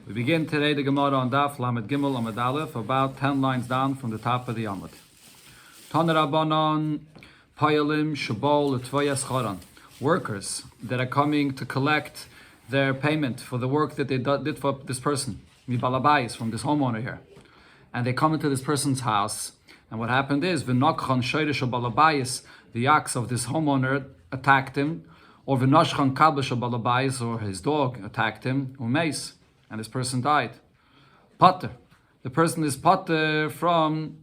We begin today the Gemara on Daf Lamed Gimel Amud Aleph, about 10 lines down from the top of the Amud. Tana Rabbanon Payalim Shabol L'Tvayas Charan. Workers that are coming to collect their payment for the work that they did for this person, Mibalabayis, from this homeowner here. And they come into this person's house, and what happened is, V'nokchan Shoyrish Balabayis, the ox of this homeowner attacked him, or V'noshchan Kabash Balabayis, or his dog attacked him, Umeis, and this person died. Potter. The person is potter from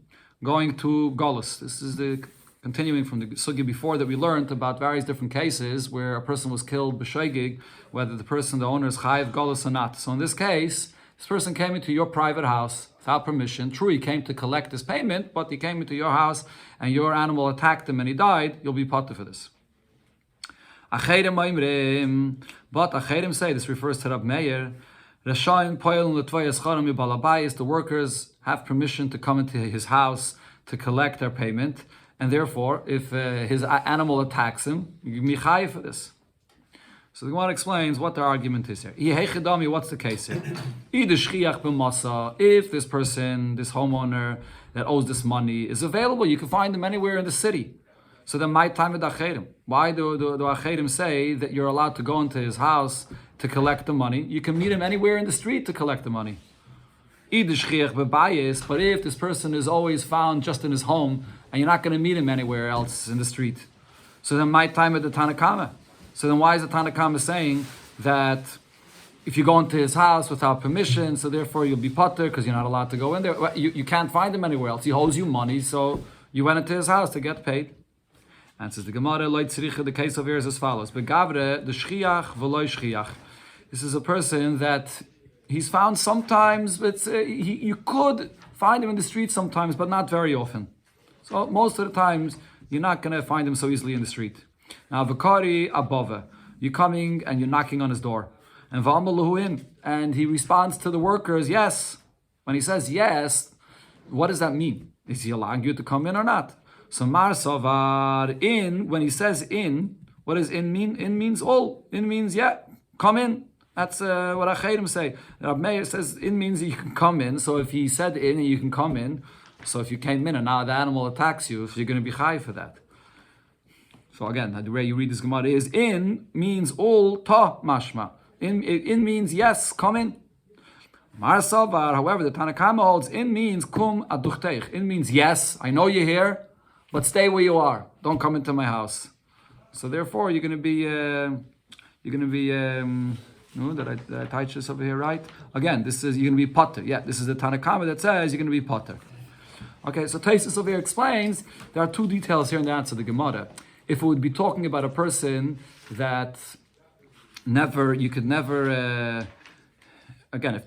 going to Golus. This is the continuing from the sugi before that we learned about various different cases where a person was killed b'shoigig, whether the owner is chayiv Golus or not. So in this case, this person came into your private house without permission. True, he came to collect his payment, but he came into your house and your animal attacked him and he died. You'll be potter for this. Acherim oimrim, but acherim say, this refers to Rab Meir, the workers have permission to come into his house to collect their payment, and therefore, if his animal attacks him, you can be chayiv for this. So the Gemara explains what their argument is here. What's the case here? If this person, this homeowner that owes this money is available, you can find him anywhere in the city. So then, my time with acherim. Why do acherim say that you're allowed to go into his house to collect the money? You can meet him anywhere in the street to collect the money. But if this person is always found just in his home, and you're not going to meet him anywhere else in the street, so then my time at the Bava Kama. So then why is the Bava Kama saying that if you go into his house without permission, so therefore you'll be potter because you're not allowed to go in there? You can't find him anywhere else. He owes you money, so you went into his house to get paid. And says the Gemara, the case of here is as follows. Begavre, the shchiach v'loy shchiach. This is a person that he's found sometimes, but you could find him in the street sometimes, but not very often. So most of the times, you're not going to find him so easily in the street. Now, v'kari above, you're coming and you're knocking on his door. And v'amaluhuin, and he responds to the workers, yes. When he says yes, what does that mean? Is he allowing you to come in or not? So Mar Savar, in, when he says in, what does in mean? In means all. In means, yeah, come in. That's what Acherim say. Rab Meir says in means you can come in. So if he said in, you can come in. So if you came in and now the animal attacks you, if you're going to be high for that. So again, the way you read this Gemara is in means all ta mashma. In means yes, come in. Mar Savar, however, the Bava Kama holds in means kum aduchteich. In means yes, I know you're here, but stay where you are. Don't come into my house. So therefore, you're going to be, did I touch this over here right? Again, this is, you're going to be potter. Yeah, this is the Bava Kama that says you're going to be potter. Okay, so Taisus over here explains, there are two details here in the answer to the Gemara. If it would be talking about a person that again, if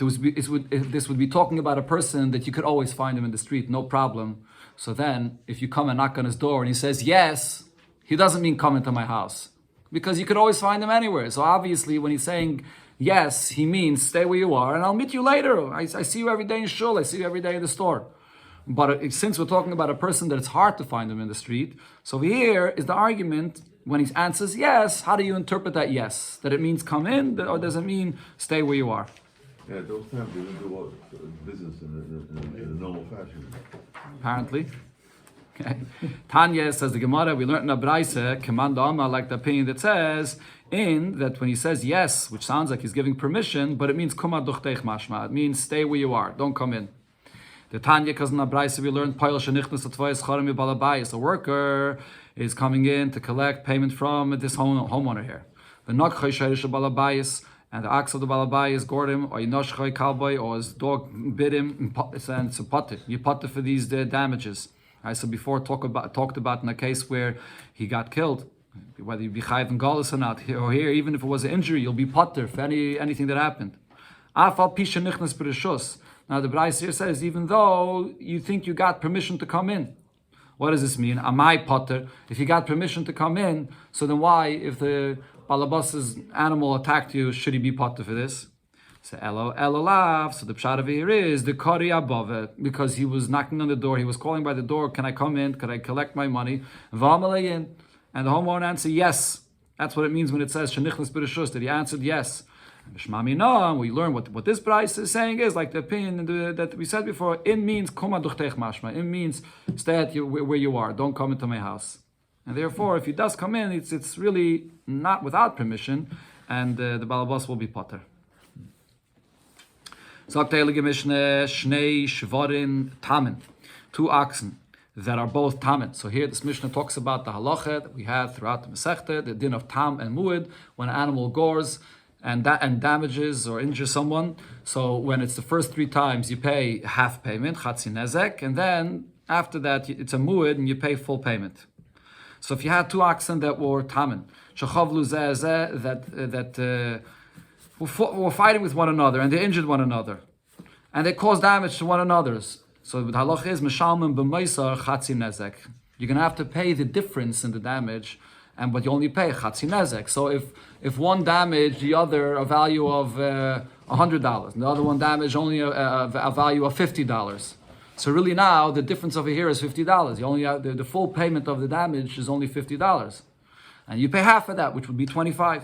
this would be talking about a person that you could always find him in the street, no problem. So then, if you come and knock on his door and he says yes, he doesn't mean come into my house. Because you could always find him anywhere. So obviously, when he's saying yes, he means stay where you are and I'll meet you later. I see you every day in shul, I see you every day in the store. But since we're talking about a person that it's hard to find him in the street, so here is the argument, when he answers yes, how do you interpret that yes? That it means come in, or does it mean stay where you are? Yeah, those times they didn't do business in a normal fashion. Apparently. Okay. Tanya says the Gemara, we learned in a Braise, command Amma, like the opinion that says, in that when he says yes, which sounds like he's giving permission, but it means kuma duchteich mashma. It means stay where you are, don't come in. The Tanya, because in a Braise we learned, a worker is coming in to collect payment from this homeowner here. The and the ox of the balabayis gored him, or yinoshchay kalboy, or his dog bit him, and it's a potter. You potter for these damages. Right, so before talked about in a case where he got killed, whether you be chayiv and galus or not, or here, even if it was an injury, you'll be potter for anything that happened. Afal pisha nichnas b'rishus. Now the Braise here says, even though you think you got permission to come in, what does this mean? Am I potter? If you got permission to come in, so then why, if the balabas's animal attacked you, should he be potter for this? So elolav. So the pshat over here is the kari above it, because he was knocking on the door. He was calling by the door. Can I come in? Can I collect my money? V'amalein. And the homeowner answered yes. That's what it means when it says shenichnas b'rishus, that he answered yes. We learn what this price is saying is like the opinion that we said before. In means kuma duchtech mashma. In means stay at where you are. Don't come into my house. And therefore, if he does come in, it's really not without permission, and the balabas will be potter. Sagt der Heilige Mishnah, Shnei Shvarin Tamen, 2 oxen that are both tamen. So here this Mishnah talks about the halacha that we have throughout the Masechta, the din of tam and muad, when an animal gores and damages or injures someone. So when it's the first 3 times, you pay half payment, chatzi nezek, and then after that it's a muad and you pay full payment. So if you had 2 oxen that were tamen, shechavlu zeh that were fighting with one another and they injured one another, and they caused damage to one another. So the halach is mishalmen b'meisar chatzi nezek. You're going to have to pay the difference in the damage, but you only pay chatzi nezek. So if one damaged the other a value of $100, and the other one damaged only a value of $50. So really now the difference over here is $50. You only have the full payment of the damage is only $50, and you pay half of that, which would be $25.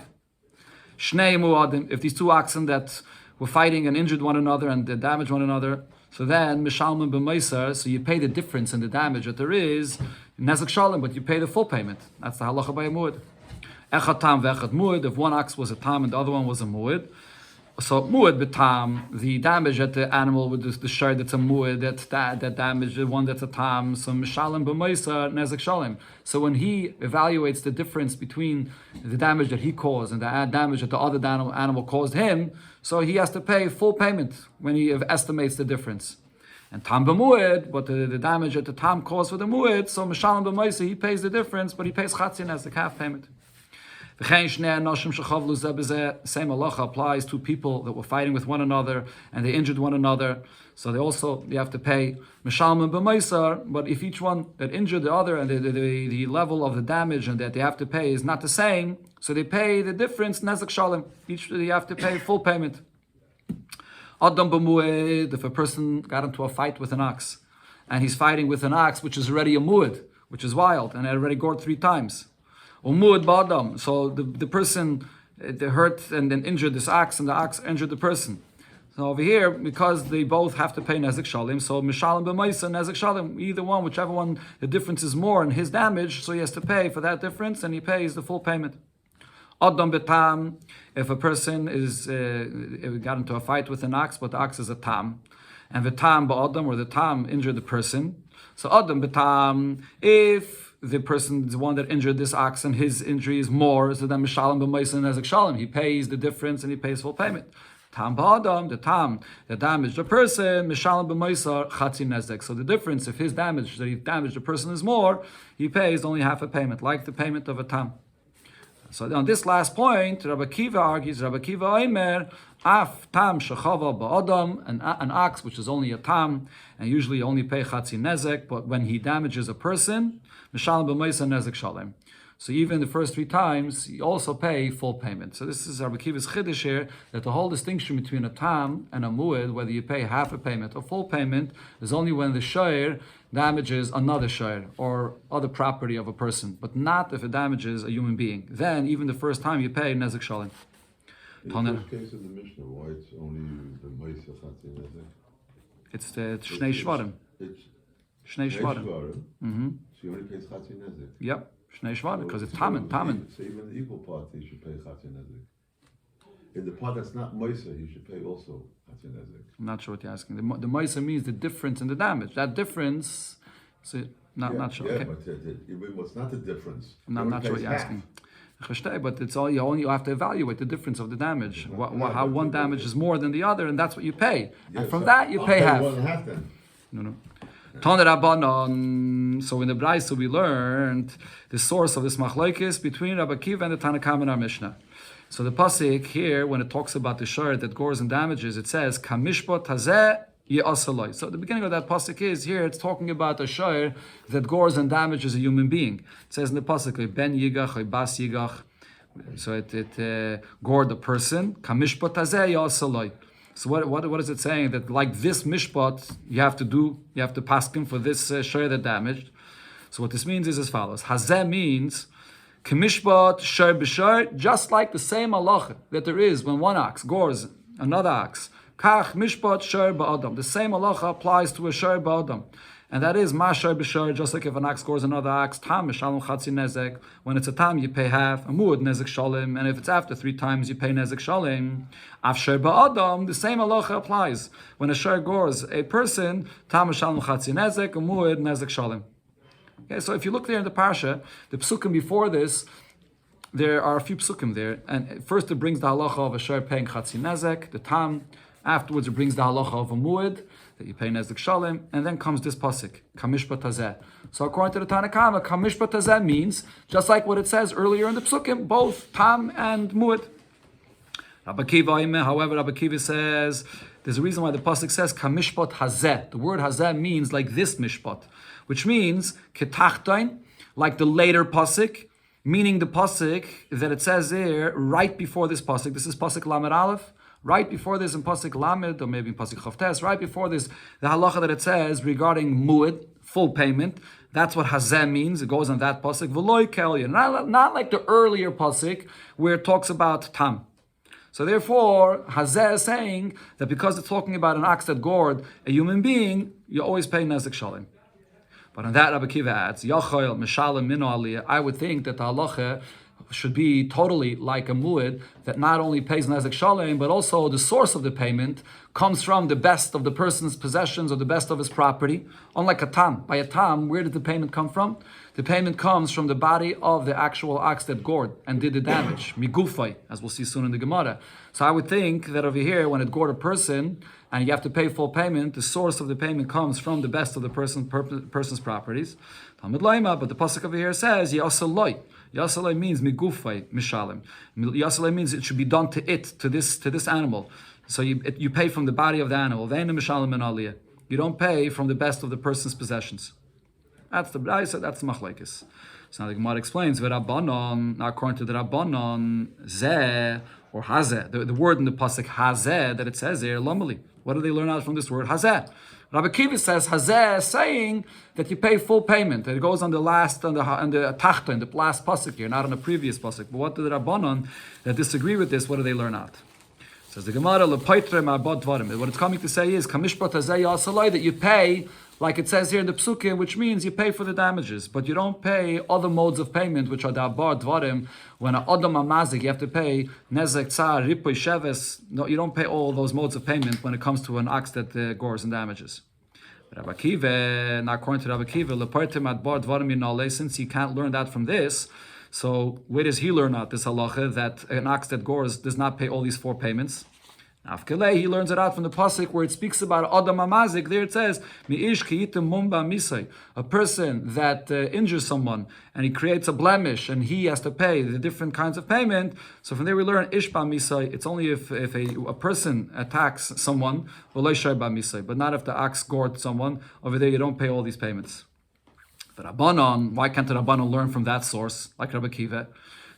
Shnei muadim, if these 2 oxen that were fighting and injured one another and they damaged one another, so then mishalman b'meisar, so you pay the difference in the damage that there is nezek shalom, but you pay the full payment. That's the halacha by a muad. Echad tam ve'echad muad. If one ox was a tam and the other one was a muad, so muad b'tam, the damage that the animal with the shard that's a muad, that damage the one that's a tam, so mishalem b'meisar nezek shalom. So when he evaluates the difference between the damage that he caused and the damage that the other animal caused him, so he has to pay full payment when he estimates the difference. And tam b'muad, but the damage that the tam caused for the muad, so mishalem b'meisar, he pays the difference, but he pays chatzi nezek, half payment. The same halacha applies to people that were fighting with one another and they injured one another. So you have to pay mishalman b'meisar. But if each one that injured the other and the level of the damage and that they have to pay is not the same, so they pay the difference nezek shalom. Each you have to pay full payment. Adam b'muad, if a person got into a fight with an ox and he's fighting with an ox which is already a muad, which is wild and already gored 3 times. Umud ba'adam. So the person they hurt and then injured this ox, and the ox injured the person. So over here, because they both have to pay nezek shalim, so mishalim b'maisa nezek shalim, either one, whichever one, the difference is more in his damage, so he has to pay for that difference, and he pays the full payment. Adam betam, if a person got into a fight with an ox, but the ox is a tam, and the tam ba'adam, or the tam injured the person. So adam betam, if the person is the one that injured this ox and his injury is more, so then mishalim b'maisa nezek shalim, he pays the difference and he pays full payment. Tam ba'adam, the tam that damaged the person, mishalim b'maisa chatzi nezek. So the difference, if his damage that he damaged the person is more, he pays only half a payment, like the payment of a tam. So on this last point, Rabbi Kiva argues, Rabbi Kiva Omer, af tam shechava ba'adam, an ox which is only a tam, and usually only pay chatzi nezek, but when he damages a person, mishalim b'maisa nezek shalem. So even the first 3 times, you also pay full payment. So this is Rabbi Kiva's chiddush here, that the whole distinction between a tam and a muad, whether you pay half a payment or full payment, is only when the shayr damages another shayr or other property of a person, but not if it damages a human being. Then, even the first time you pay nezek shalem. In the first case of the Mishnah, why it's only the Maisa Chatzi Nezek? It's the Shnei Shvarim. It's Shnei Shvarim. So you only pays Chatzi Nezek? Yep. Shnei Shvarim, because it's Tamen. So even the equal part, he should pay Chatzi Nezek. In the part that's not Maisa, he should pay also Chatzi Nezek. I'm not sure what you're asking. The Maisa means the difference in the damage. That difference, not sure. Yeah, Okay. but what's not the difference? I'm not sure what you're asking. But it's all you have to evaluate the difference of the damage. How one damage is more than the other, and that's what you pay. Yeah, and from so that you pay half. 1.5 then. No. Tana Rabbanon. So in the Brayso we learned the source of this machlokes between Rabbi Kiva and the Tanna Kama in our Mishnah. So the pasuk here, when it talks about the shor that gores and damages, it says Kamishpot Hazeh Ye'asaloi. So the beginning of that pasuk is here. It's talking about a shor that gores and damages a human being. It says in the pasuk Ben Yigach or Bas Yigach. So it gored a person. Kamishpot Hazeh Ye'asaloi. So what is it saying? That like this mishpat you have to paskin for this shor that damaged. So what this means is as follows. Hazeh means Kamishpat shar b'shar, just like the same halacha that there is when one ox gores another ox. Kach mishpat shar ba'adam. The same halacha applies to a shar ba'adam. And that is mashar b'shar, just like if an ox scores another ox, tam mishalom chatzi nezek. When it's a tam, you pay half. A muad nezek shalim, and if it's after 3 times, you pay nezek shalim. Af shar ba'adam, the same halacha applies. When a shar gores a person, tam mishalom chatzi nezek, a muad nezek shalim. Okay, so if you look there in the parsha, the psukim before this, there are a few psukim there, and first it brings the halacha of a shar paying chatzi nezek, the tam. Afterwards, it brings the halacha of a muad, that you pay nezek shalim, and then comes this pasuk, kamishpat hazeh. So according to the Bava Kama, kamishpat hazeh means, just like what it says earlier in the psukim, both tam and muad. Rabbi Kiva, however, Rabbi Kiva says, there's a reason why the pasuk says kamishpat hazeh. The word hazeh means like this mishpat, which means ketachtain, like the later pasuk, meaning the pasuk that it says there right before this pasuk. This is pasuk lamed aleph. Right before this in pasuk lamed, or maybe in pasuk chavtes, right before this, the halacha that it says regarding muad, full payment. That's what hazeh means. It goes on that pasuk. V'loi kelya, not like the earlier pasuk where it talks about tam. So therefore, hazeh is saying that because it's talking about an ox that gored a human being, you always pay nezek shalim. But on that, Rabbi Kiva adds, Yachol mishalim mino aliyah. I would think that the halacha should be totally like a muad that not only pays nezek shalim, but also the source of the payment comes from the best of the person's possessions or the best of his property. Unlike a tam. By a tam, where did the payment come from? The payment comes from the body of the actual ox that gored and did the damage. Migufay, as we'll see soon in the Gemara. So I would think that over here, when it gored a person, and you have to pay full payment, the source of the payment comes from the best of the person's properties. Talmud Laima, but the pasuk over here says, Yasaloi. Yasaloi means migufay, mishalim. Yasaloi means it should be done to it, to this animal. So you pay from the body of the animal. Ve'enu mishalim and aliyah. You don't pay from the best of the person's possessions. That's the Braisa, that's the Machlekes. So now the Gemara explains, V'Rabbanon, now according to the Rabbanon, Zeh, or Hazeh, the word in the pasuk Hazeh that it says there, Lomali. What do they learn out from this word Hazeh? Rabbi Kiva says Hazeh is saying that you pay full payment. It goes on the last, on the Tachta, in the last pasuk here, not on the previous pasuk. But what do the Rabbanon that disagree with this, what do they learn out? Says the Gemara, Lepaitre ma'abot dvarim. What it's coming to say is, Kamishpat Hazeh Yasalai, that you pay, like it says here in the Psukim, which means you pay for the damages, but you don't pay other modes of payment, which are the abar dvarim. When an adam amazik, you have to pay nezek, tzar, ripoy, sheves. No, you don't pay all those modes of payment when it comes to an ox that gores and damages. Rabbi Kiva, now according to Rabbi Kiva, lepartim adbar dvarim yinale, since you can't learn that from this, so where does he learn out this halacha that an ox that gores does not pay all these 4 payments? Afkelei, he learns it out from the pasuk where it speaks about Adam Amazik. There it says, "Mi'ish kiyitim mumba misay," a person that injures someone and he creates a blemish and he has to pay the different kinds of payment. So from there we learn ishba misay. It's only if a person attacks someone, but not if the ox gored someone. Over there you don't pay all these payments. The Rabbanon, why can't the Rabbanon learn from that source like Rabbi Kiva?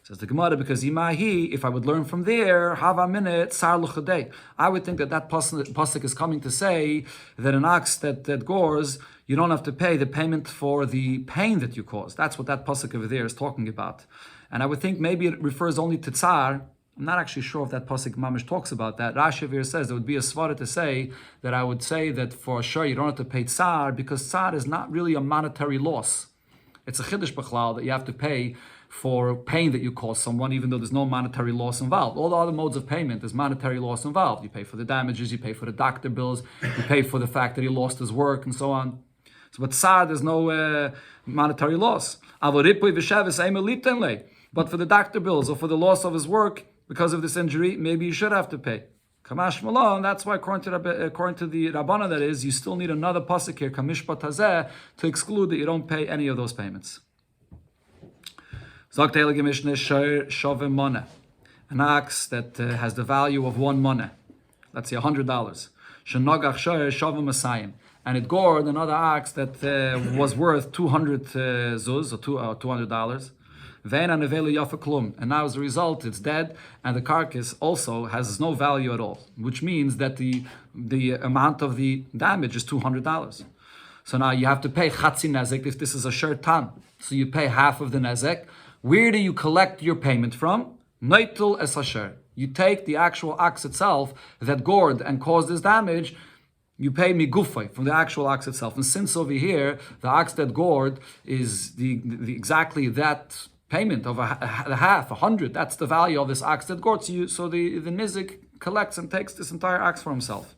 Says the Gemara, because imahi, if I would learn from there, hava minute sar l'chadei. I would think that pasuk is coming to say that an ox that gores, you don't have to pay the payment for the pain that you cause. That's what that pasuk over there is talking about. And I would think maybe it refers only to tsar. I'm not actually sure if that pasuk mamish talks about that. Rashi here says there would be a svara to say that I would say that for sure you don't have to pay tsar because tsar is not really a monetary loss. It's a chiddush b'chlal that you have to pay for pain that you cause someone, even though there's no monetary loss involved. All the other modes of payment, there's monetary loss involved. You pay for the damages, you pay for the doctor bills, you pay for the fact that he lost his work, and so on. So, but tzar, there's no monetary loss. But for the doctor bills or for the loss of his work because of this injury, maybe you should have to pay. Kamash Malon, that's why according to the Rabbana, that is, you still need another pasuk here, Kamishpat Hazeh, to exclude that you don't pay any of those payments. An ox that has the value of 1 money, let's say $100. And it gored another ox that was worth 200 zuz, or $200. And now as a result, it's dead, and the carcass also has no value at all, which means that the amount of the damage is $200. So now you have to pay chatzi nezek if this is a shir tam. So you pay half of the nezek. Where do you collect your payment from? Noitul es hasher. You take the actual ox itself that gored and caused this damage. You pay migufay from the actual ox itself. And since over here the ox that gored is the exactly that payment of a half, 100. That's the value of this ox that gored. So the nizik collects and takes this entire ox for himself.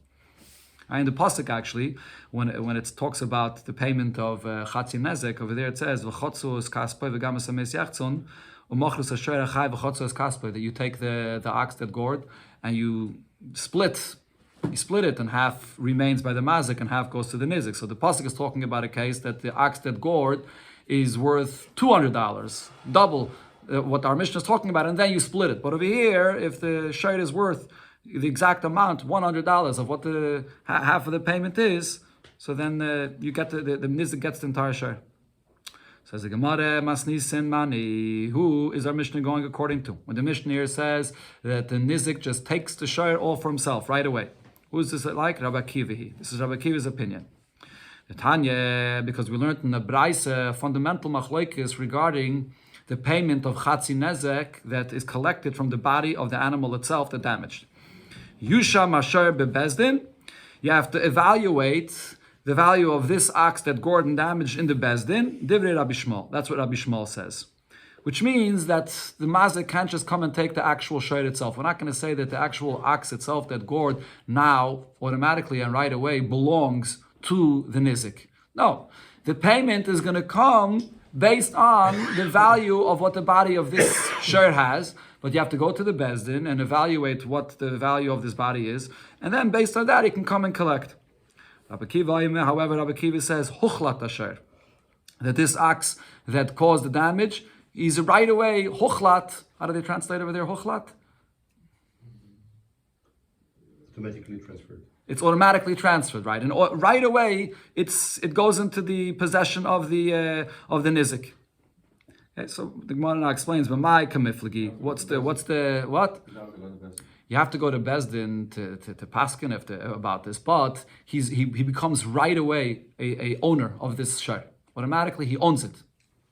And the pasuk actually, when it talks about the payment of chatzi nezek, over there it says v'chotzu es kaspay v'gamas hames yachtzon u'mochrus asher achai v'chotzu es kaspay, that you take the ox that gored and you split it, and half remains by the mazik and half goes to the nizik. So the pasuk is talking about a case that the ox that gored is worth $200, double what our Mishnah is talking about, and then you split it. But over here, if the shayr is worth the exact amount, $100 of what the half of the payment is, so then you get the nizik gets the entire shayr. Says the Gemara, Masnisen Mani, who is our Mishnah going according to? When the Mishnah here says that the nizik just takes the shayr all for himself right away. Who is this like? Rabbi Akiva. This is Rabbi Akiva's opinion. The Tanya, because we learned in the Braisa fundamental machlokes regarding the payment of chatzi nezek that is collected from the body of the animal itself that damaged. Yusha masher bebezdin, you have to evaluate the value of this ox that gored and damaged in the bezdin. Divrei Rabbi Shmuel. That's what Rabbi Shmuel says. Which means that the mazik can't just come and take the actual shayr itself. We're not going to say that the actual ox itself that gored now automatically and right away belongs to the nizik. No, the payment is going to come based on the value of what the body of this shayr has, but you have to go to the bezdin and evaluate what the value of this body is, and then based on that, you can come and collect. Rabbi Akiva, however, Rabbi Akiva says, huchlat shayr, that this ox that caused the damage is right away, huchlat, how do they translate over there, huchlat? Automatically transferred. It's automatically transferred, right? And right away, it goes into the possession of the nizik. Okay, so the Gemara now explains, "But my kamiflagi, what's the what? You have to go to Bezdin to paskin about this, but he becomes right away a owner of this shayr. Automatically, he owns it.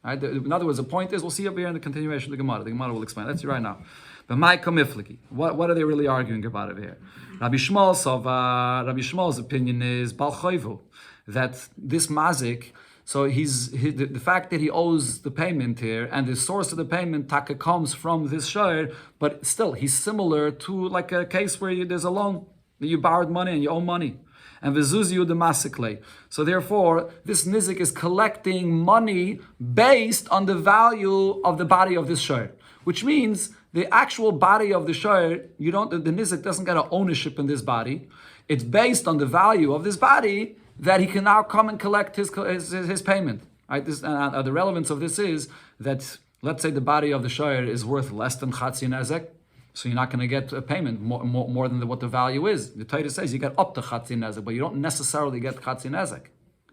Right? In other words, the point is, we'll see up here in the continuation of the Gemara. The Gemara will explain. Let's see right now. But my kamiflagi, what are they really arguing about over here? Rabbi Shmuel's opinion is Bal Choivu, that this mazik, so the fact that he owes the payment here, and the source of the payment taka comes from this shayr, but still he's similar to like a case where there's a loan, that you borrowed money and you owe money. And v'zuziu the masikle. So therefore, this nizik is collecting money based on the value of the body of this shayr, which means the actual body of the shayr, the nizik doesn't get an ownership in this body. It's based on the value of this body that he can now come and collect his payment. Right? The relevance of this is that, let's say the body of the shayr is worth less than chatzi nezek, so you're not going to get a payment more than what the value is. The Torah says you get up to chatzi nezek, but you don't necessarily get chatzi nezek.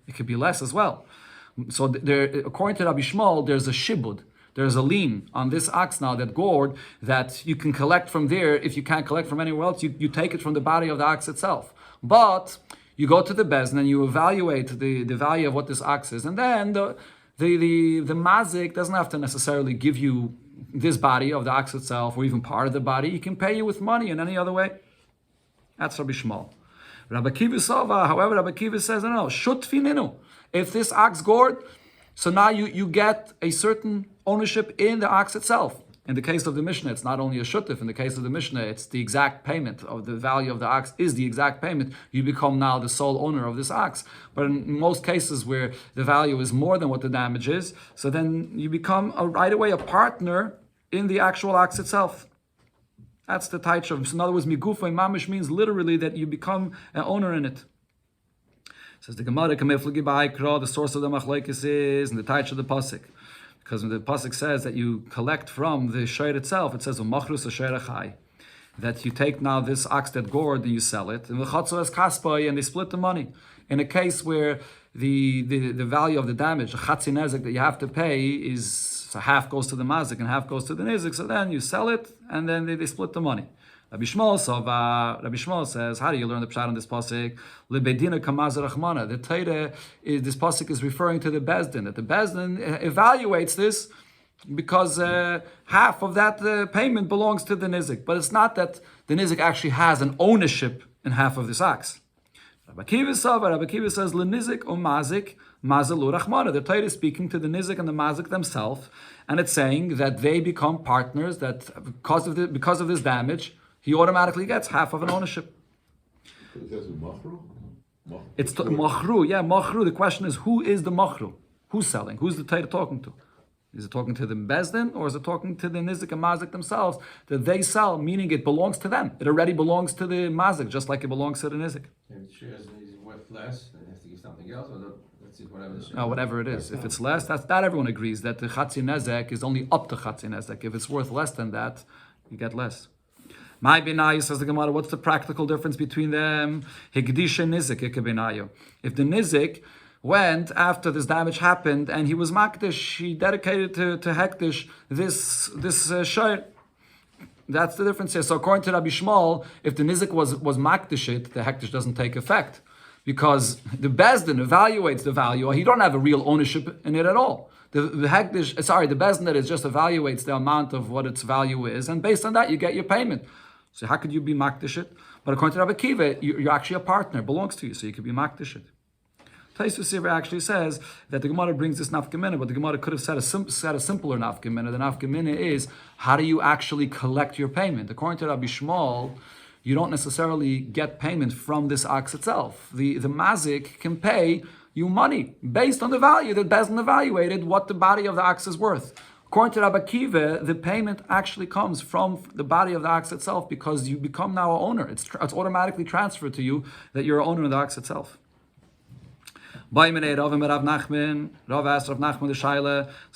It could be less as well. So according to Rabbi Shmuel, there's a shibud. There's a lien on this ox now that gored that you can collect from there. If you can't collect from anywhere else, you take it from the body of the ox itself. But you go to the bezdin and you evaluate the value of what this ox is, and then the mazik doesn't have to necessarily give you this body of the ox itself or even part of the body. He can pay you with money in any other way. That's Rabbi Shmuel. Rabbi Akiva Sova, however, Rabbi Akiva says, no, shutfininu. If this ox gored, so now you get a certain ownership in the ox itself. In the case of the Mishnah, it's not only a shutif. In the case of the Mishnah, it's the exact payment of the value of the ox is the exact payment. You become now the sole owner of this ox. But in most cases where the value is more than what the damage is, so then you become right away a partner in the actual ox itself. That's the taich. So in other words, migufa mamish means literally that you become an owner in it. Says the Gemara, the source of the machlokes is in the taich of the pasuk. Because when the pasuk says that you collect from the shayr itself, it says that you take now this ox that gored and you sell it, and they split the money. In a case where the value of the damage, the chatzi nezek that you have to pay is, so half goes to the mazik and half goes to the nizik, so then you sell it and then they split the money. Rabbi Shmuel says, how do you learn the pshat on this pasuk? Lebedina kamaz rachmana. The Torah, this pasuk is referring to the bezdin. That the bezdin evaluates this because half of that payment belongs to the nizik. But it's not that the nizik actually has an ownership in half of this ox. Rabbi Akiva says, "Lenizik o mazik mazalu rachmana." The Torah is speaking to the nizik and the mazik themselves, and it's saying that they become partners. That because of this damage, he automatically gets half of an ownership. It's machru, yeah, machru. The question is, who is the machru? Who's selling? Who's the Torah talking to? Is it talking to the bezdin, or is it talking to the nizik and mazik themselves that they sell, meaning it belongs to them? It already belongs to the mazik, just like it belongs to the nizik. If the shares is worth less, then it has to get something else, or let's whatever the share. No, whatever it is. If it's less, that everyone agrees that the chatzi nezek is only up to chatzi nezek. If it's worth less than that, you get less. My benayu, says the Gemara, what's the practical difference between them? Higdisha nizik ikebenayu. If the nizik went after this damage happened and he was makdish, he dedicated to hektish this shayr. That's the difference here. So according to Rabbi Shmuel, if the nizik was makdishit, the hektish doesn't take effect because the bezdin evaluates the value. He don't have a real ownership in it at all. The bezdin that is just evaluates the amount of what its value is, and based on that you get your payment. So how could you be makdishit? But according to Rabbi Akiva, you're actually a partner, it belongs to you, so you could be makdishit. Taisus Sefer actually says that the Gemara brings this nafkamina, but the Gemara could have said a simpler nafkamina. The nafkamina is, how do you actually collect your payment? According to Rabbi Shmuel, you don't necessarily get payment from this ox itself. The mazik can pay you money based on the value that Bezdin evaluated what the body of the ox is worth. According to Rabbi Akiva, the payment actually comes from the body of the ox itself because you become now an owner. It's automatically transferred to you that you're an owner of the ox itself. So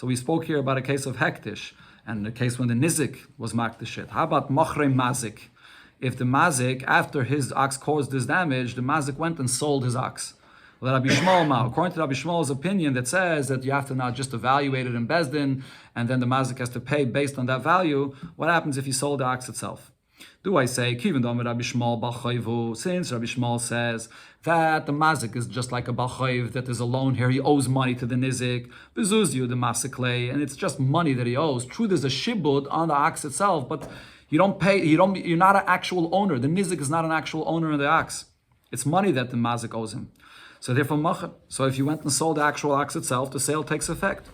we spoke here about a case of hektish and the case when the nizik was makdishit. How about machrei mazik? If the mazik, after his ox caused this damage, the mazik went and sold his ox. Well, according to Rabbi Shmuel's opinion that says that you have to now just evaluate it in Bezdin and then the mazik has to pay based on that value, what happens if he sold the ox itself? Do I say, since Rabbi Shmuel says that the mazik is just like a balchayv, that there's a loan here, he owes money to the nizik, bezuzyu the masikle, and it's just money that he owes. True, there's a shibud on the ox itself, but you don't pay. You're not an actual owner. The nizik is not an actual owner of the ox. It's money that the mazik owes him. So therefore, macher. So if you went and sold the actual ox itself, the sale takes effect.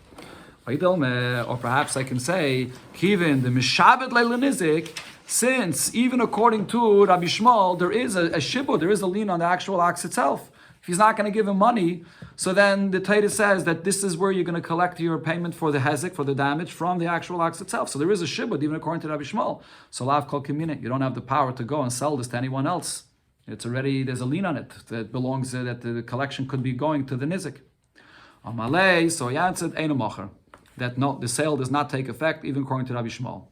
Or perhaps I can say, kivin the mishabed leilenizik. Since even according to Rabbi Shmuel, there is a shibud, there is a lien on the actual ox itself. If he's not going to give him money, so then the Torah says that this is where you're going to collect your payment for the hezek, for the damage, from the actual ox itself. So there is a shibud, even according to Rabbi Shmuel. So lav kol kimine, you don't have the power to go and sell this to anyone else. It's already, there's a lien on it that belongs, that the collection could be going to the nizik. Amalei, so he answered, Eino mocher, that no, the sale does not take effect, even according to Rabbi Shmuel.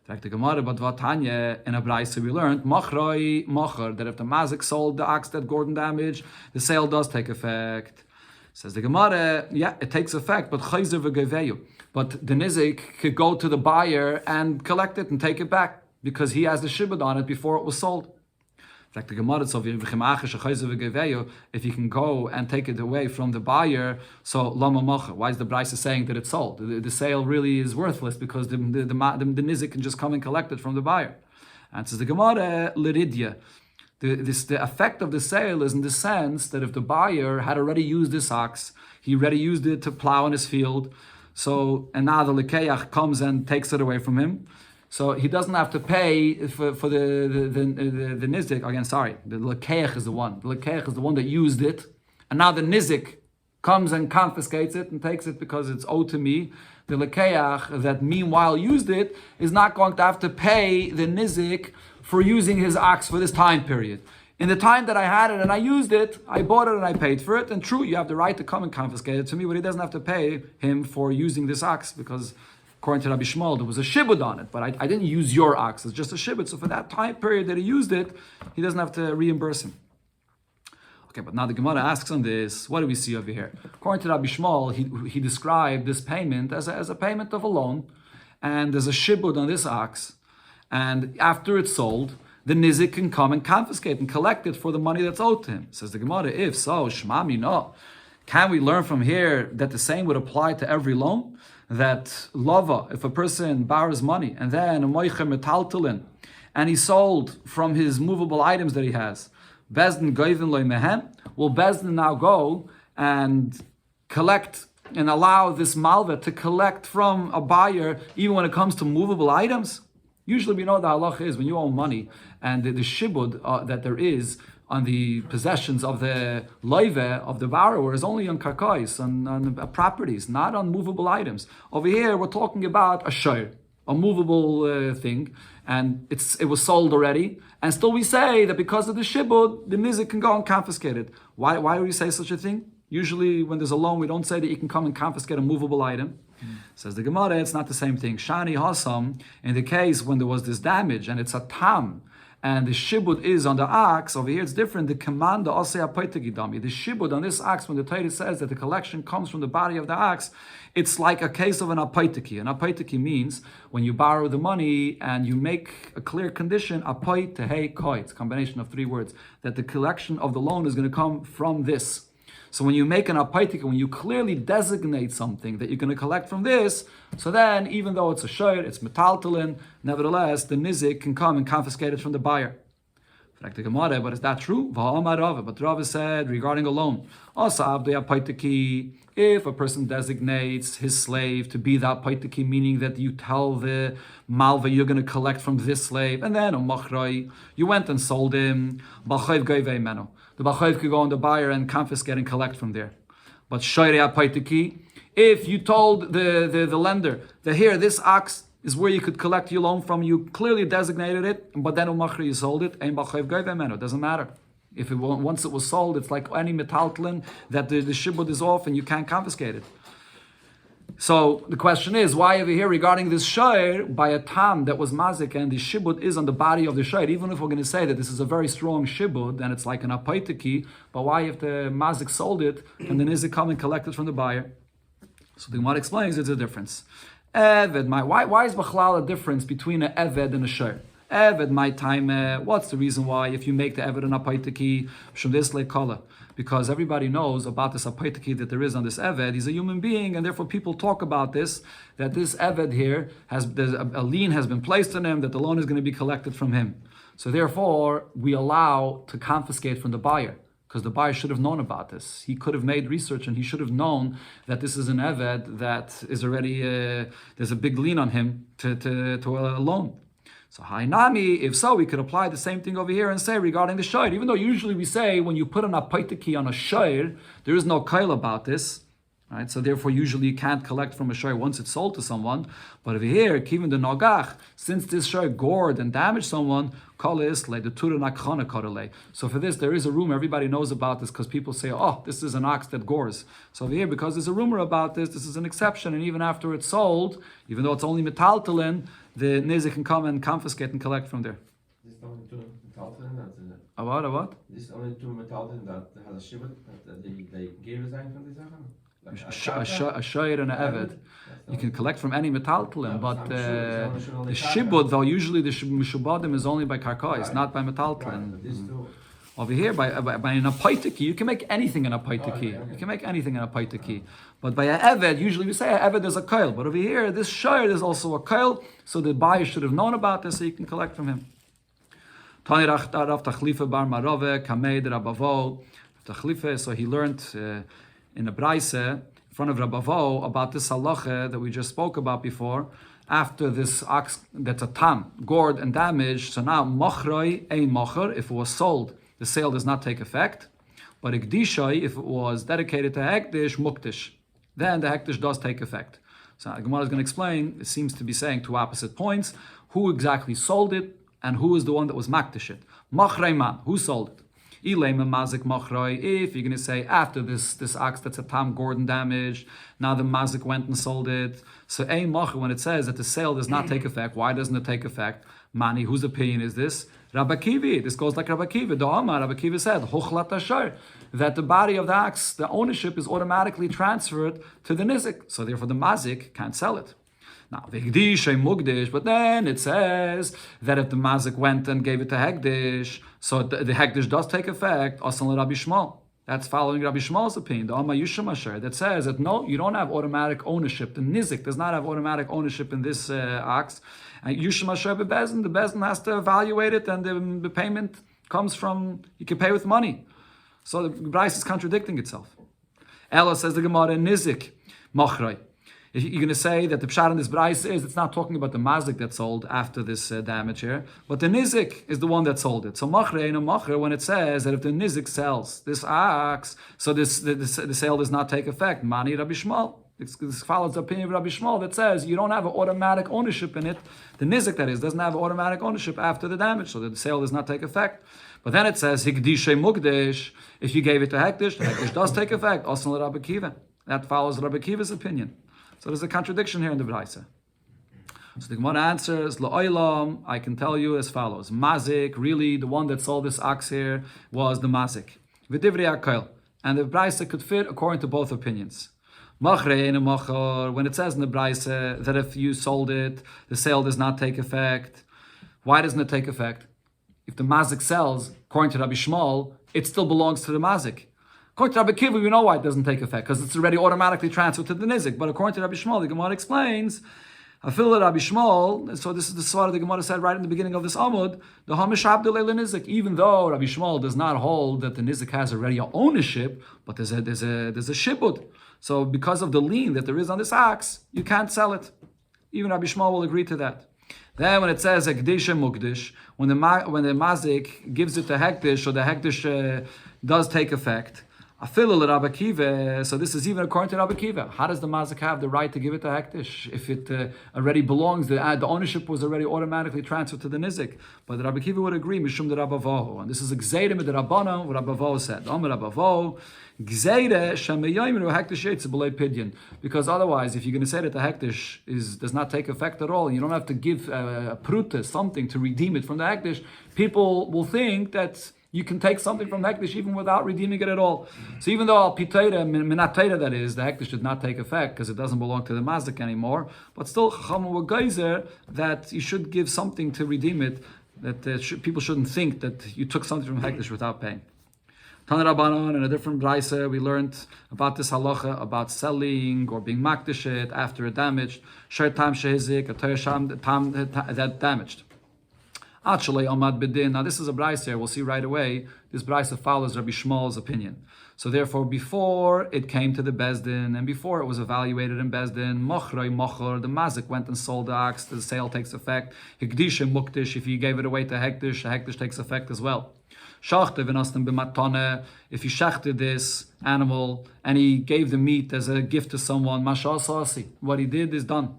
In the Gemara, but Vatanya in a brayse we learned machroi macher, that if the mazik sold the ox that Gordon damaged, the sale does take effect. Says the Gemara, yeah, it takes effect, but chayzer v'geveyu. But the nizik could go to the buyer and collect it and take it back because he has the shibud on it before it was sold. Like the Gemara, so if you can go and take it away from the buyer, so lama macher. Why is the Bryce saying that it's sold? The sale really is worthless because the nizik can just come and collect it from the buyer. And says the Gemara, liridya. The effect of the sale is in the sense that if the buyer had already used this ox, he already used it to plow in his field, so and now the lekeach comes and takes it away from him. So he doesn't have to pay for the nizik. Again, sorry, the lekeach is the one. The lekeach is the one that used it, and now the nizik comes and confiscates it and takes it because it's owed to me. The lekeach that meanwhile used it is not going to have to pay the nizik for using his ox for this time period. In the time that I had it and I used it, I bought it and I paid for it. And true, you have the right to come and confiscate it to me, but he doesn't have to pay him for using this ox because, according to Rabbi Shmuel, there was a shibud on it, but I didn't use your ox, it's just a shibud. So for that time period that he used it, he doesn't have to reimburse him. Okay, but now the Gemara asks on this, what do we see over here? According to Rabbi Shmuel, he described this payment as a payment of a loan, and there's a shibud on this ox, and after it's sold, the nizik can come and confiscate and collect it for the money that's owed to him. Says the Gemara, if so, shmami no. Can we learn from here that the same would apply to every loan? that lava, if a person borrows money and then a moicher metaltalin, and he sold from his movable items that he has, Bezdin goivin loy mehen, will Bezdin now go and collect and allow this malva to collect from a buyer even when it comes to movable items? Usually we know the halacha is when you owe money and the shibud that there is on the possessions of the loive, of the borrower, is only on karkais, on properties, not on movable items. Over here we're talking about a shayr, a movable thing, and it was sold already, and still we say that because of the shibud, the nizik can go and confiscate it. Why do we say such a thing? Usually when there's a loan, we don't say that you can come and confiscate a movable item. Says the Gemara, it's not the same thing. Shani Hasam, in the case when there was this damage and it's a tam, and the shibud is on the ox, over here it's different. The command, the shibud on this ox, when the Torah says that the collection comes from the body of the ox, it's like a case of an apaitiki. An apaitiki means when you borrow the money and you make a clear condition, apait tehei koi. It's a combination of three words, that the collection of the loan is going to come from this. So when you make an apaitika, when you clearly designate something that you're going to collect from this, so then even though it's a shayr, it's metaltalin, nevertheless the nizik can come and confiscate it from the buyer. But is that true? But Rava said regarding a loan, if a person designates his slave to be that paitiki, meaning that you tell the malva you're going to collect from this slave, and then you went and sold him, the bachayv could go on the buyer and confiscate and collect from there. But shayre paitiki, if you told the lender that here, this ox is where you could collect your loan from, you clearly designated it, but then you sold it, it doesn't matter. If once it was sold, it's like any metaltlin that the shibud is off and you can't confiscate it. So the question is, why over here regarding this shayr, by a tam that was mazik and the shibud is on the body of the shayr, even if we're going to say that this is a very strong shibud and it's like an apaitiki, but why if the mazik sold it and the nizik come and collect it from the buyer? So the Gemara explains it's a difference. Eved, why is Bachlal a difference between an Eved and a Shayr? Eved, my time, what's the reason why if you make the Eved an Apaitiki, Shumdisle Kala? Because everybody knows about this Apaitiki that there is on this Eved. He's a human being, and therefore people talk about this, that this Eved here, a lien has been placed on him, that the loan is going to be collected from him. So therefore, we allow to confiscate from the buyer, because the buyer should have known about this. He could have made research and he should have known that this is an Eved that is already, there's a big lien on him to a loan. So Hainami, if so, we could apply the same thing over here and say regarding the shayr. Even though usually we say when you put an apaitiki on a shayr, there is no kail about this. Right? So therefore usually you can't collect from a shayr once it's sold to someone. But over here, even the nogach, since this shayr gored and damaged someone, so for this, there is a rumor, everybody knows about this because people say, oh, this is an ox that gores. So over here, because there's a rumor about this is an exception, and even after it's sold, even though it's only metaltalin, the nizik can come and confiscate and collect from there. This is only two metaltalin that A what? this is only two metaltalin that has a shibud that they gave a sign from this Sachen? Like A shayr and an eved. You can collect from any metaltalin, but the shibud, though, usually the mishubadim is only by karkais, not by metaltalin. Over here, by an apaitiki, you can make anything in a paitiki. You can make anything in a paitiki. But by an eved, usually we say an eved is a kail. But over here, this shayr is also a kail, so the buyer should have known about this, so you can collect from him. Tani Rav Tachlifa bar Marove Kamed Rabavo Tachlifa. So he learned in a braise in front of Rabavo about this halacha that we just spoke about before. After this ox that's a tam, gored and damaged, so now mochroi ein mocher, if it was sold, the sale does not take effect. But ikdishoi, if it was dedicated to hektish, muktish, then the hektish does take effect. So Gemara is going to explain, it seems to be saying two opposite points, who exactly sold it and who is the one that was maktish it. Mochroi man, who sold it? If you're going to say after this ox that's a tam gored damaged, now the mazik went and sold it. So when it says that the sale does not take effect, why doesn't it take effect? Mani, whose opinion is this? Rabbi Kivi. This goes like Rabbi Kivi. Rabbi Kivi said, that the body of the ox, the ownership is automatically transferred to the nizik. So therefore the mazik can't sell it. Now, but then it says that if the mazik went and gave it to Hegdish, so the Hegdish does take effect, Asan Rabbi Shmuel. That's following Rabbi Shmuel's opinion, the Amma Yusham Asher, that says that no, you don't have automatic ownership. The Nizik does not have automatic ownership in this ox. And Yusham Asher bebezdin, the bezdin has to evaluate it, and the payment comes from, you can pay with money. So the Bryce is contradicting itself. Ella says the Gemara Nizik Machrei. If you're going to say that the pshat in this Bryce is, it's not talking about the mazik that sold after this damage here, but the nizik is the one that sold it. So machrei and machrei, when it says that if the nizik sells this ox, so the sale does not take effect. Mani Rabbi Shmuel. This follows the opinion of Rabbi Shmuel that says you don't have an automatic ownership in it. The nizik, that is, doesn't have automatic ownership after the damage, so that the sale does not take effect. But then it says hikdishe mukdish. If you gave it to hekdish, the hekdish does take effect. Also Rabbi Kiva. That follows Rabbi Kiva's opinion. So there's a contradiction here in the Braisa. So the Gemara answers, La'olam, I can tell you as follows. Mazik, really, the one that sold this ox here was the Mazik. V'divrei HaKoil. And the Braisa could fit according to both opinions. Machrei and Machor, when it says in the Braisa that if you sold it, the sale does not take effect. Why doesn't it take effect? If the Mazik sells, according to Rabbi Shmuel, it still belongs to the Mazik. According to Rabbi Kiva, we know why it doesn't take effect, because it's already automatically transferred to the Nizik. But according to Rabbi Shmuel, the Gemara explains, Afil Rabbi Shmuel, so this is the sort of the Gemara said right in the beginning of this Amud, the Hamish Abdul Nizik, even though Rabbi Shmuel does not hold that the Nizik has already an ownership, but there's a shibud. So because of the lien that there is on this ox, you can't sell it. Even Rabbi Shmuel will agree to that. Then when it says Hekdish Mukdish, when the Mazik gives it to Hekdish, or the Hekdish does take effect, Rabbi Kiva, so this is even according to Rabbi Kiva. How does the mazik have the right to give it to hektish if it already belongs? The ownership was already automatically transferred to the nizik. But Rabbi Kiva would agree mishum de Rabavohu, and this is gzeide with the Rabbana. What Rabavohu said, Rabavohu gzeide shemeyayimru hektish yetz b'lei pidyon. Because otherwise, if you're going to say that the hektish does not take effect at all, and you don't have to give a pruta, something to redeem it from the hektish, people will think that you can take something from the hektish even without redeeming it at all. So even though al pitayra minatayra, that is, the hektish did not take effect because it doesn't belong to the mazik anymore, but still chacham were geyser that you should give something to redeem it. That people shouldn't think that you took something from hektish without paying. Tana Rabbanon, in a different brayse, we learned about this halacha about selling or being makdishet after a damaged shar tam shehizik, a toyasham tam that damaged. Actually, Amad Bedin. Now, this is a brayse here. We'll see right away. This brayse follows Rabbi Shmuel's opinion. So, therefore, before it came to the Bezdin and before it was evaluated in Bezdin, Mochrei Mochor, the Mazik went and sold the ox. The sale takes effect. Hikdish and Mukdish. If you gave it away to Hekdish, the Hekdish takes effect as well. Shachte v'nastem b'matane. If he shachted this animal and he gave the meat as a gift to someone, Masha Sasi. What he did is done.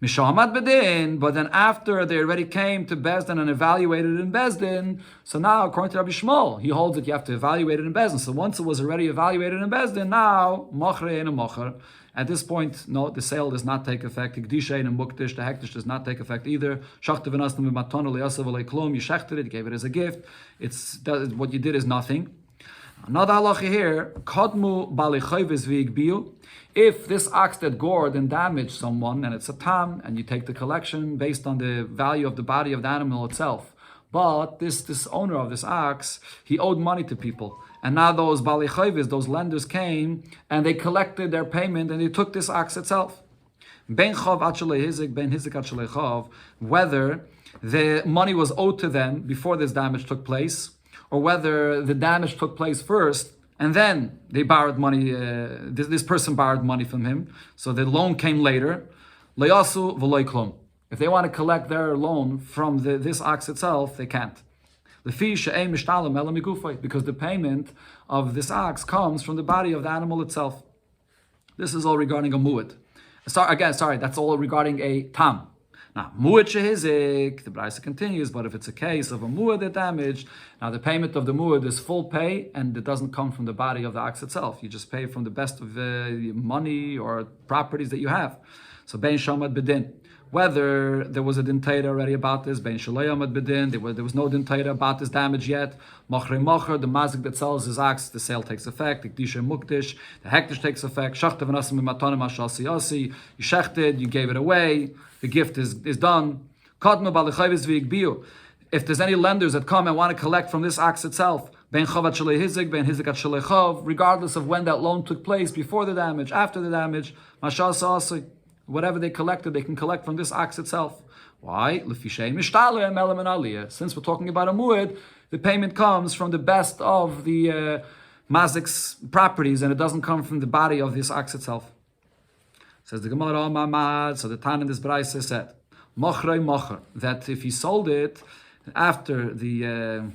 Mishamad Bedin, but then after they already came to Bezdin and evaluated it in Bezdin, so now according to Rabbi Shmuel, he holds that you have to evaluate it in Bezdin. So once it was already evaluated in Bezdin, now Machrei and Mocher. At this point, no, the sale does not take effect. Hikdishay and Mukdish, the Hekdish does not take effect either. Shachte v'nastem b'matonu li'asav v'le'klum, you shechted it, you gave it as a gift. What you did is nothing. Another halacha here, Kadmu balichayves v'igbiu. If this ox that gored and damaged someone, and it's a tam, and you take the collection based on the value of the body of the animal itself, but this owner of this ox, he owed money to people, and now those balichayves, those lenders came, and they collected their payment, and they took this ox itself. Ben chav achalei hizik, ben hizik achalei chav, whether the money was owed to them before this damage took place, or whether the damage took place first, and then they borrowed money, this person borrowed money from him, so the loan came later. Leyasu v'loy klum. If they want to collect their loan from this ox itself, they can't. Because the payment of this ox comes from the body of the animal itself. This is all regarding a mu'ad. Sorry, that's all regarding a tam. Now, mu'ad shehizik, the brayse continues, but if it's a case of a mu'ad that damaged, now the payment of the mu'ad is full pay, and it doesn't come from the body of the ox itself. You just pay from the best of money or properties that you have. So, bein shamad bedin. Whether there was a dintayra already about this, bein shalayamad bedin, there was no dintayra about this damage yet. Machrei mocher, the mazik that sells his ox, the sale takes effect. Hikdish mukdish, the hektish takes effect. Shachte v'nasim b'matanim mashasi yasi. You shechted, you gave it away. The gift is done. If there's any lenders that come and want to collect from this ox itself, Ben chavat shalei hizik, ben hizik at shalei chav, regardless of when that loan took place, before the damage, after the damage, mashasa asay, whatever they collected, they can collect from this ox itself. Why? Since we're talking about a mu'ed, the payment comes from the best of the mazik's properties, and it doesn't come from the body of this ox itself. Says the Gemara, so the Tan in this Braisa said, that if he sold it after the,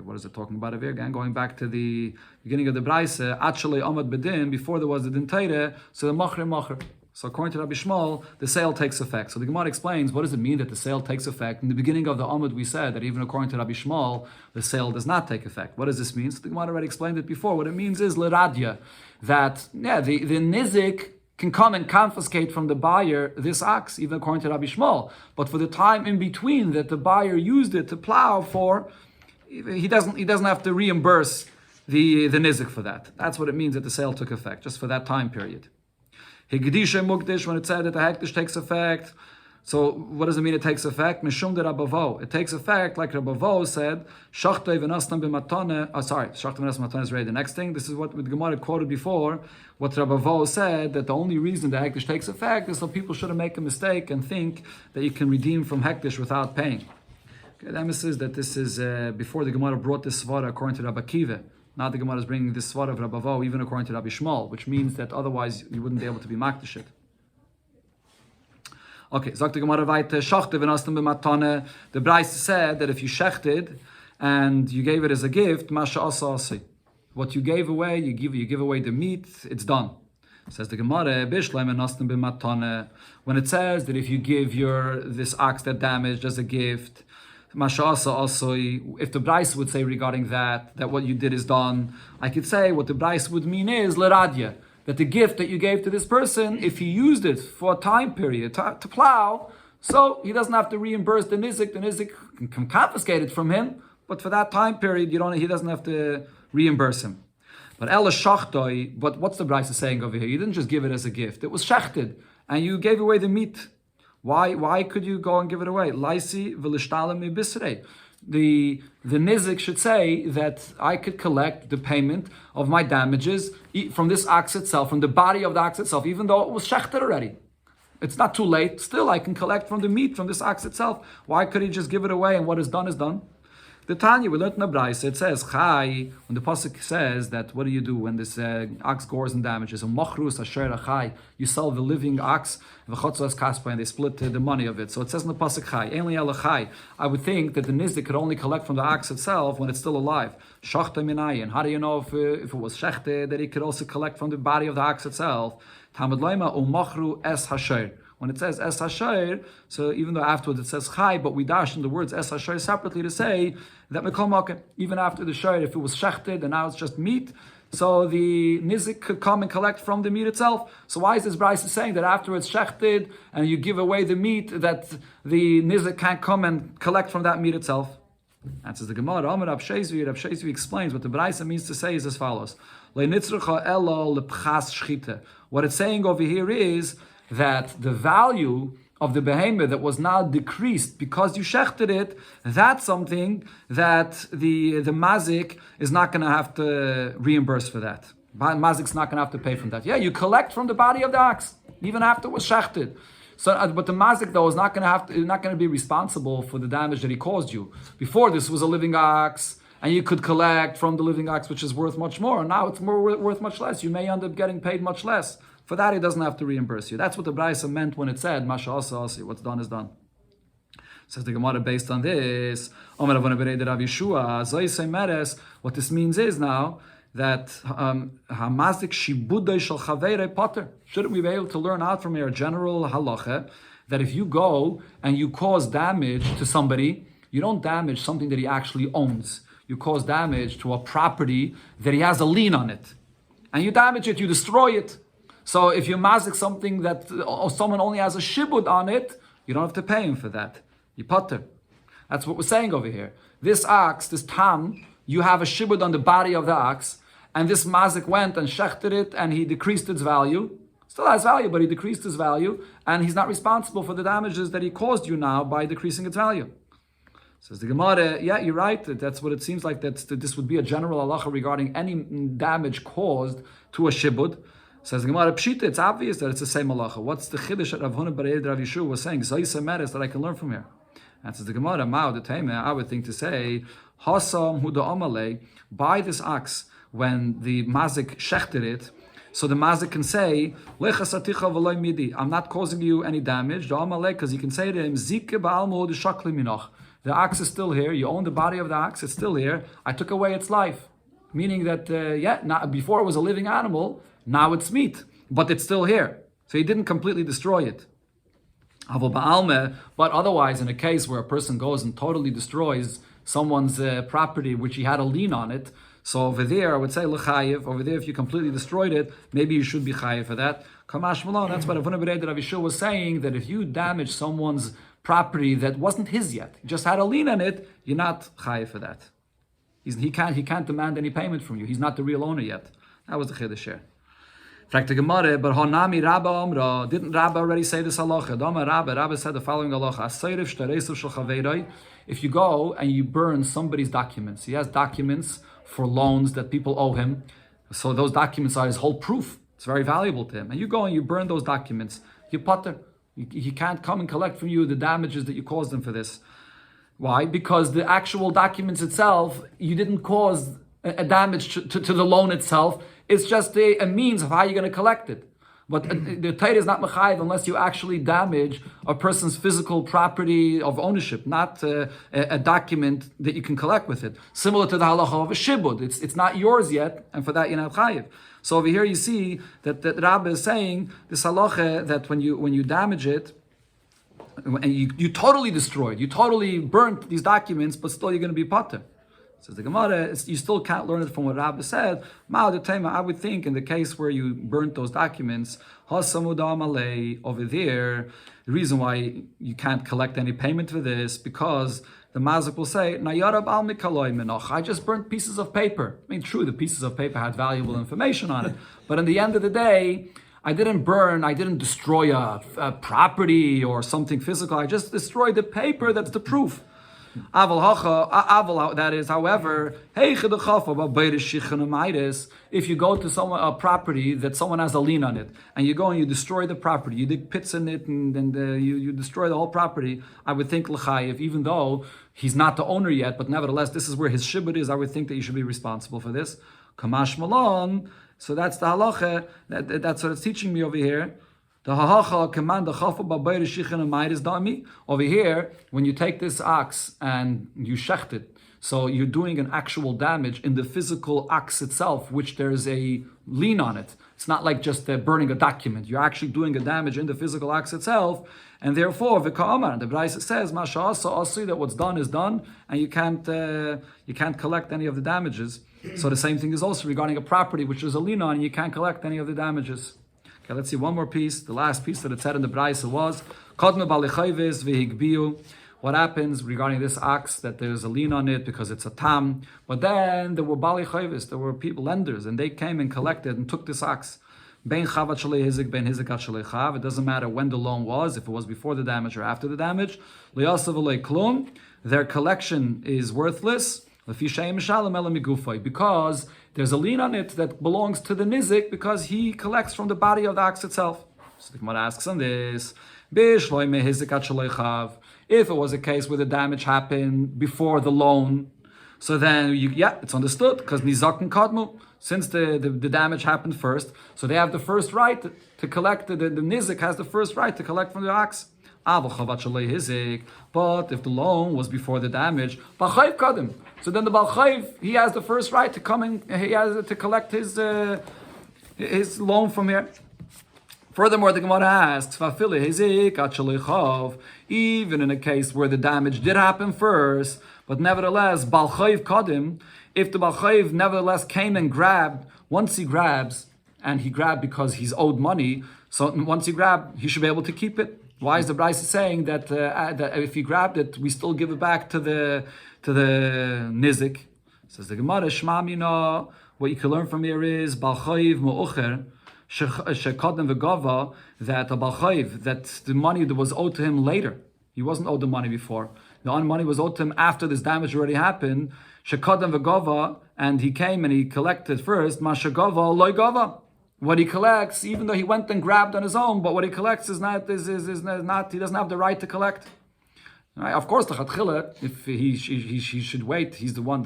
what is it talking about over here again? Going back to the beginning of the Braisa, actually Amad Bedin, before there was the Din Teire, so the Mocher. So according to Rabbi Shmuel, the sale takes effect. So the Gemara explains, what does it mean that the sale takes effect? In the beginning of the Amud, we said that even according to Rabbi Shmuel, the sale does not take effect. What does this mean? So the Gemara already explained it before. What it means is l'radya, that the nizik can come and confiscate from the buyer this ox, even according to Rabbi Shmuel. But for the time in between that the buyer used it to plow for, he doesn't have to reimburse the nizik for that. That's what it means that the sale took effect, just for that time period. Higdisha mukdish, when it said that the hektish takes effect, so what does it mean it takes effect? Mishum de Rabavo. It takes effect, like Rabavo said, Shachtei v'nastam b'matane, Shachtei v'nastam b'matane is ready. The next thing, this is what the Gemara quoted before, what Rabavo said, that the only reason the hektish takes effect is so people shouldn't make a mistake and think that you can redeem from hektish without paying. Okay, the emphasis is that this is before the Gemara brought this svara according to Rabbi Akiva. Now the Gemara is bringing this svara of Rabavo, even according to Rabbi Shmuel, which means that otherwise you wouldn't be able to be makdish it. Okay, sagt the Gemara weiter, Shachte v'nastam b'matane. The Braisa said that if you shechted and you gave it as a gift, masha asa asi. What you gave away, you give away the meat, it's done. Says the Gemara, Bishleim v'nastam b'matane. When it says that if you give this ox that damaged as a gift, Mashasa also, if the Brais would say regarding that what you did is done, I could say what the Brais would mean is Leradya, that the gift that you gave to this person, if he used it for a time period to plow, so he doesn't have to reimburse the nizik can confiscate it from him, but for that time period, he doesn't have to reimburse him. But Ela Shachtoi, but what's the Brais saying over here? You didn't just give it as a gift, it was shechted, and you gave away the meat. Why could you go and give it away? Laisi v'lishtalim mibisrei. The nizik should say that I could collect the payment of my damages from this ox itself, from the body of the ox itself, even though it was shechted already. It's not too late. Still, I can collect from the meat from this ox itself. Why could he just give it away and what is done is done? The Tanya, we learned in the Braisa, it says, Chai, when the Pasuk says that, what do you do when this ox gores and damages? You sell the living ox, and they split the money of it. So it says in the Pasuk, Chai. I would think that the Nizdik could only collect from the ox itself when it's still alive. Shachta minayin. How do you know if it was shechted, that he could also collect from the body of the ox itself? Tamad loima umachru es hasher. When it says es hasher, so even though afterwards it says chai, but we dash in the words es hasher separately to say that mekol makom, even after the shayr, if it was shechted and now it's just meat, so the nizik could come and collect from the meat itself. So why is this Bryce saying that after it's shechted and you give away the meat, that the nizik can't come and collect from that meat itself? Answers the Gemara. Amar Rav Shezvi explains what the Bryce means to say is as follows: what it's saying over here is that the value of the behemoth that was now decreased because you shechted it, that's something that the mazik is not going to have to reimburse for that. Mazik's not going to have to pay from that. Yeah, you collect from the body of the ox, even after it was shechted. So, but the mazik though is not going to be responsible for the damage that he caused you. Before this was a living ox, and you could collect from the living ox, which is worth much more. And now it's worth much less. You may end up getting paid much less. For that, he doesn't have to reimburse you. That's what the Braisa meant when it said, Masha Asa Asi, what's done is done. Says the Gemara based on this, what this means is now that Hamazik Shibudai Shal Chavere Potter. Shouldn't we be able to learn out from here a general halacha that if you go and you cause damage to somebody, you don't damage something that he actually owns. You cause damage to a property that he has a lien on it. And you damage it, you destroy it. So if you mazik something that someone only has a shibud on it, you don't have to pay him for that. You potter. That's what we're saying over here. This ox, this tam, you have a shibud on the body of the ox, and this mazik went and shechted it, and he decreased its value. Still has value, but he decreased his value, and he's not responsible for the damages that he caused you now by decreasing its value. Says the Gemara, yeah, you're right. That's what it seems like. This would be a general halacha regarding any damage caused to a shibud. Says the Gemara, Pshita, it's obvious that it's the same halacha. What's the chiddush that Rav Huna bar Rav Yeshua was saying? Zayisa meres that I can learn from here. And says the Gemara, Mao the Taima, I would think to say, Hasam huda amale, by this ox, when the mazik shechted it, so the mazik can say, Lecha saticha v'loy midi, I'm not causing you any damage, the amale, because you can say to him, Zike ba'almo de shakli minoch. The ox is still here. You own the body of the ox. It's still here. I took away its life, meaning that before it was a living animal. Now it's meat, but it's still here. So he didn't completely destroy it. But otherwise, in a case where a person goes and totally destroys someone's property, which he had a lien on it, so over there I would say l'chayiv. Over there, if you completely destroyed it, maybe you should be chayiv for that. Kamash malon. That's what Rav Yeshua was saying, that if you damage someone's property that wasn't his yet, he just had a lien on it, you're not chayiv for that. He can't demand any payment from you. He's not the real owner yet. That was the chiddush here. Fragt the Gemara, but Hanami Rabba Amra, didn't Rabba already say this halacha? Rabba said the following halacha: if you go and you burn somebody's documents, he has documents for loans that people owe him, so those documents are his whole proof. It's very valuable to him. And you go and you burn those documents, you pater. He can't come and collect from you the damages that you caused him for this. Why? Because the actual documents itself, you didn't cause a damage to the loan itself. It's just a means of how you're going to collect it. But the Torah is not mechayiv unless you actually damage a person's physical property of ownership, not a document that you can collect with it. Similar to the halacha of a shibud. It's not yours yet, and for that you're not chayiv. So over here you see that Rabbi is saying this halacha that when you damage it, and you totally destroyed, you totally burnt these documents, but still you're going to be pater. Says the Gemara, you still can't learn it from what Rabbi said. I would think in the case where you burnt those documents, over there, the reason why you can't collect any payment for this, because the mazik will say, I just burnt pieces of paper. I mean, true, the pieces of paper had valuable information on it, but in the end of the day, I didn't destroy a property or something physical. I just destroyed the paper. That's the proof. That is, however, if you go to a property that someone has a lien on it, and you go and you destroy the property, you dig pits in it, and you destroy the whole property, I would think l'chayiv, even though he's not the owner yet, but nevertheless, this is where his shibud is, I would think that you should be responsible for this. Kamash malon. So that's the halacha. That's what it's teaching me over here. The hahacha command the chafa b'bayir shichin and ma'idis dami. Over here, when you take this ox and you shecht it, so you're doing an actual damage in the physical ox itself, which there's a lien on it. It's not like just burning a document. You're actually doing a damage in the physical ox itself, and therefore v'ka'amar, the Braisa says masha asi that what's done is done, and you can't collect any of the damages. So the same thing is also regarding a property which there's a lien on, and you can't collect any of the damages. Okay, let's see one more piece. The last piece that it said in the Braisa was Kodme balichayves v'higbiu. What happens regarding this ox, that there's a lien on it because it's a tam, but then there were balichayves, there were people, lenders, and they came and collected and took this ox. Ben chavat shalei hizik, ben hizikat shalei chav. It doesn't matter when the loan was, if it was before the damage or after the damage. Liyasav alei klum. Their collection is worthless. Because there's a lien on it that belongs to the nizik because he collects from the body of the ox itself. So the Gemara asks on this, if it was a case where the damage happened before the loan, so then it's understood because nizakin kadmu, since the damage happened first, so they have the first right to collect, the nizik has the first right to collect from the ox. But if the loan was before the damage, so then the Baal Chayv, he has the first right to come in, he has to collect his loan from here. Furthermore, the Gemara asks, even in a case where the damage did happen first, but nevertheless, Baal Chayv Kadim, if the Baal Chayv nevertheless came and grabbed, once he grabs, and he grabbed because he's owed money, so once he grabbed, he should be able to keep it. Why is the Braisa saying that if he grabbed it, we still give it back to the nizik? Says the Gemara, Shma mina. What you can learn from here is Baal Chayv Mu'ucher Shekodem V'Gava, that a Baal Chayv, that the money that was owed to him later, he wasn't owed the money before. the money was owed to him after this damage already happened, shekadam v'gova, and he came and he collected first, mashagova loy gova. What he collects, even though he went and grabbed on his own, but what he collects is not, he doesn't have the right to collect. Right? Of course, the Chatchila, if he should wait, he's the one,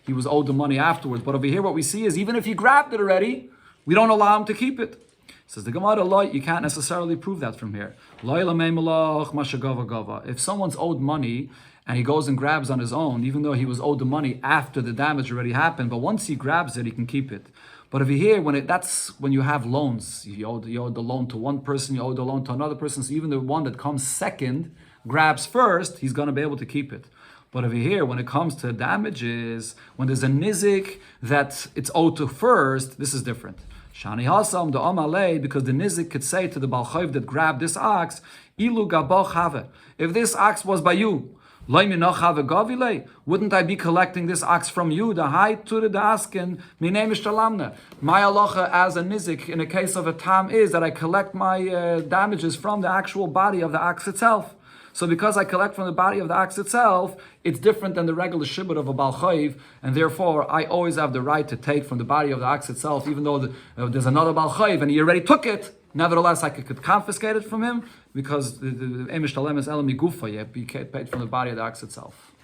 he was owed the money afterwards. But over here, what we see is even if he grabbed it already, we don't allow him to keep it. Says the Gemara, you can't necessarily prove that from here. If someone's owed money and he goes and grabs on his own, even though he was owed the money after the damage already happened, but once he grabs it, he can keep it. But over here, that's when you have loans. You owe the loan to one person, you owe the loan to another person. So even the one that comes second grabs first, he's going to be able to keep it. But over here, when it comes to damages, when there's a nizik that it's owed to first, this is different. Shani Hasam, the Amalei, because the nizik could say to the Balchayv that grabbed this ox, Ilu Gaboch Have. If this ox was by you, wouldn't I be collecting this ox from you? The high to the askin, my name is Shalamna. My halacha as a nizik in a case of a tam is that I collect my damages from the actual body of the ox itself. So because I collect from the body of the ox itself, it's different than the regular shibud of a balchayv, and therefore I always have the right to take from the body of the ox itself, even though there's another balchayv and he already took it. Nevertheless, I could confiscate it from him because the emish talem is elami gufa. You paid from the body of the ox itself.